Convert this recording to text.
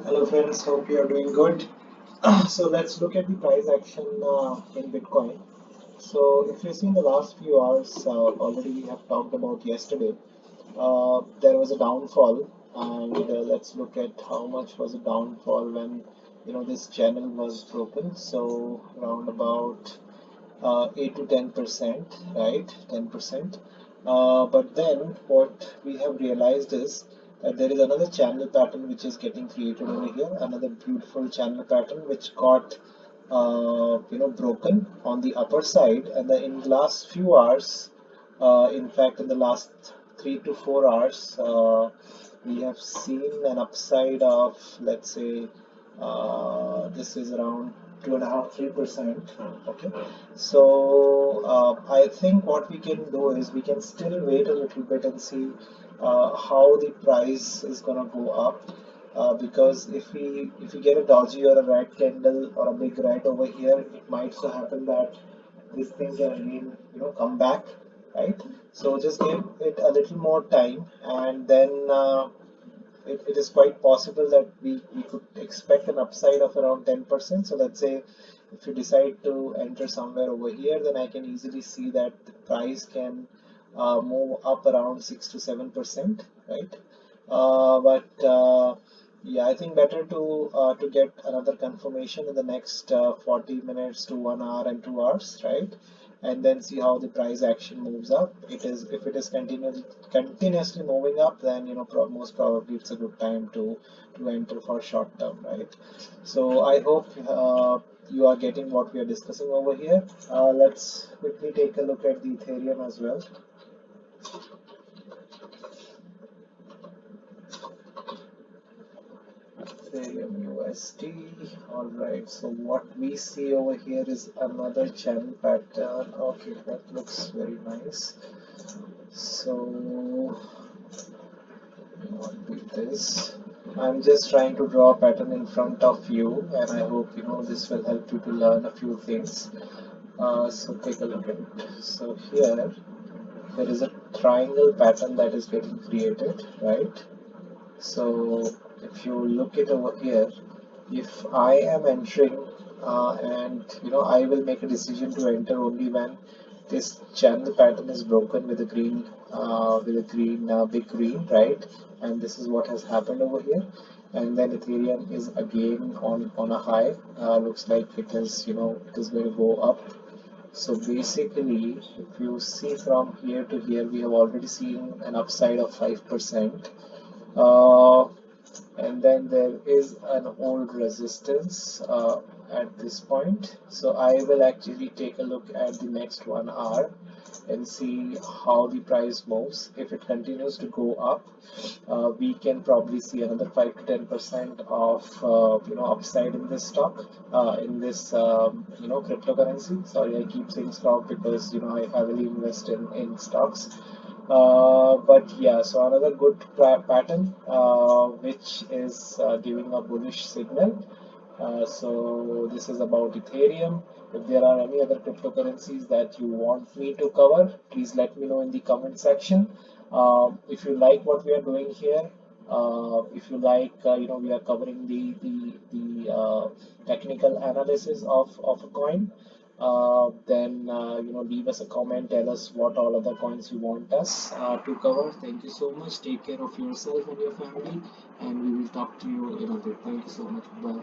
Hello friends, hope you are doing good. So let's look at the price action in Bitcoin. So if you see in the last few hours, already we have talked about yesterday, there was a downfall, and let's look at how much was a downfall when this channel was broken. So around about 8 to 10%, right? 10%. But then what we have realized is that there is another channel pattern which is getting created over here, another beautiful channel pattern which got broken on the upper side, and then in the last few hours, in fact, in the last 3 to 4 hours, we have seen an upside of, let's say, this is around 2.5 3%. Okay, so I think what we can do is we can still wait a little bit and see how the price is gonna go up. Because if we get a dodgy or a red candle or a big red over here, it might so happen that this thing can again come back, right? So just give it a little more time, and then it is quite possible that we could expect an upside of around 10%. So let's say if you decide to enter somewhere over here, then I can easily see that the price can move up around 6 to 7%, right? But yeah, I think better to get another confirmation in the next 40 minutes to 1 hour and 2 hours, right? And then see how the price action moves up. It is if it is continuously moving up, then most probably it's a good time to enter for short term, right? So I hope you are getting what we are discussing over here. Let's quickly take a look at the Ethereum as well. Ethereum USD. Alright, so what we see over here is another channel pattern. Okay, that looks very nice. So what be this? I'm just trying to draw a pattern in front of you, and I hope this will help you to learn a few things. So take a look at it. So here there is a triangle pattern that is getting created, right? So if you look it over here, if I am entering and I will make a decision to enter only when this channel pattern is broken with a green big green, right? And this is what has happened over here. And then Ethereum is again on a high. Looks like it is it is going to go up. So basically, if you see from here to here, we have already seen an upside of 5%. Uh, and then there is an old resistance at this point. So I will actually take a look at the next 1 hour and see how the price moves. If it continues to go up, we can probably see another 5 to 10% of upside in this stock, in this cryptocurrency. Sorry, I keep saying stock because I heavily invest in stocks. But yeah, so another good pattern which is giving a bullish signal. So this is about Ethereum. If there are any other cryptocurrencies that you want me to cover, please let me know in the comment section. If you like what we are doing here, if you like, we are covering the technical analysis of a coin. Then leave us a comment, tell us what all other coins you want us to cover. Thank you so much. Take care of yourself and your family, and we will talk to you in a bit. Thank you so much. Bye.